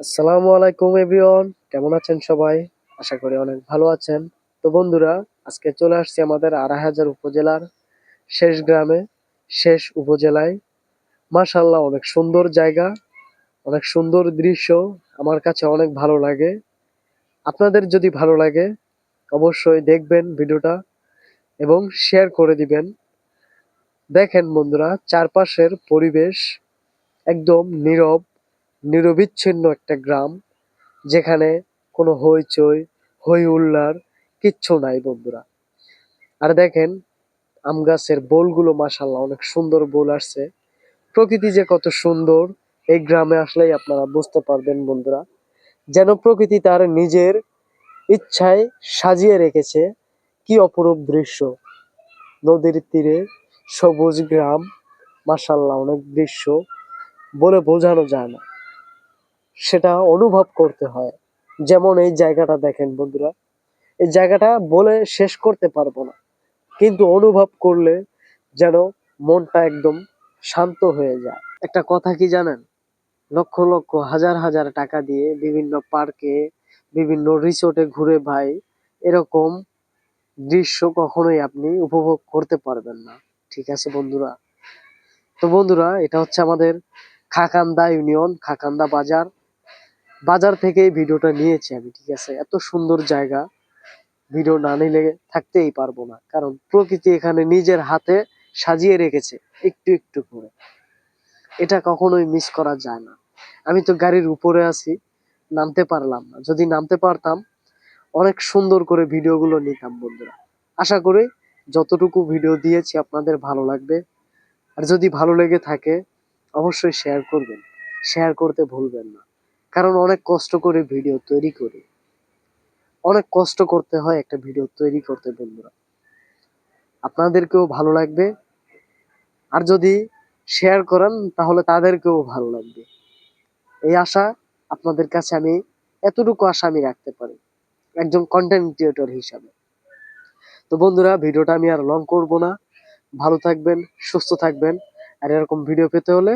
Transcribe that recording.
আসসালামু আলাইকুম এভরিওয়ান, কেমন আছেন সবাই? আশা করি অনেক ভালো আছেন। তো বন্ধুরা, আজকে চলে আসছি আমাদের আড়াইহাজার উপজেলার শেষ গ্রামে, শেষ উপজেলায়। মাশাআল্লাহ, অনেক সুন্দর জায়গা, অনেক সুন্দর দৃশ্য। আমার কাছে অনেক ভালো লাগে। আপনাদের যদি ভালো লাগে অবশ্যই দেখবেন ভিডিওটা এবং শেয়ার করে দিবেন। দেখেন বন্ধুরা, চারপাশের পরিবেশ একদম নীরব, নিরবিচ্ছিন্ন একটা গ্রাম, যেখানে কোনো হইচই, হই হুল্লার কিচ্ছু নাই বন্ধুরা। আর দেখেন আম গাছের বোলগুলো মাশাআল্লাহ অনেক সুন্দর বোল আসছে। প্রকৃতি যে কত সুন্দর এই গ্রামে আসলেই আপনারা বুঝতে পারবেন বন্ধুরা। যেন প্রকৃতি তার নিজের ইচ্ছায় সাজিয়ে রেখেছে। কি অপরূপ দৃশ্য! নদীর তীরে সবুজ গ্রাম, মাশাআল্লাহ অনেক দৃশ্য বলে বোঝানো যায় না, সেটা অনুভব করতে হয়। যেমন এই জায়গাটা দেখেন বন্ধুরা, এই জায়গাটা বলে শেষ করতে পারবো না, কিন্তু অনুভব করলে যেন মনটা একদম শান্ত হয়ে যায়। একটা কথা কি জানেন, লক্ষ লক্ষ হাজার হাজার টাকা দিয়ে বিভিন্ন পার্কে, বিভিন্ন রিসোর্টে ঘুরে ভাই এরকম দৃশ্য কখনোই আপনি উপভোগ করতে পারবেন না। ঠিক আছে বন্ধুরা? তো বন্ধুরা, এটা হচ্ছে আমাদের খাকান্দা ইউনিয়ন, খাকান্দা বাজার। বাজার থেকে এই ভিডিওটা নিয়েছি আমি। ঠিক আছে, এত সুন্দর জায়গা, ভিডিও না নিলে থাকতেই পারবো না, কারণ প্রকৃতি এখানে নিজের হাতে সাজিয়ে রেখেছে একটু একটু করে। এটা কখনোই মিস করা যায় না। আমি তো গাড়ির উপরে আছি, নামতে পারলাম না। যদি নামতে পারতাম অনেক সুন্দর করে ভিডিওগুলো নিতাম বন্ধুরা। আশা করি যতটুকু ভিডিও দিয়েছি আপনাদের ভালো লাগবে। আর যদি ভালো লেগে থাকে অবশ্যই শেয়ার করবেন, শেয়ার করতে ভুলবেন না। কারণ অনেক কষ্ট করে ভিডিও তৈরি করি, অনেক কষ্ট করতে হয় একটা ভিডিও তৈরি করতে বন্ধুরা। আপনাদেরকেও ভালো লাগবে, আর যদি শেয়ার করেন তাহলে তাদেরকেও ভালো লাগবে। এই আশা আপনাদের কাছে আমি, এতটুকু আশা আমি রাখতে পারি একজন কন্টেন্ট ক্রিয়েটর হিসাবে। তো বন্ধুরা, ভিডিওটা আমি আর লং করব না। ভালো থাকবেন, সুস্থ থাকবেন। আর এরকম ভিডিও পেতে হলে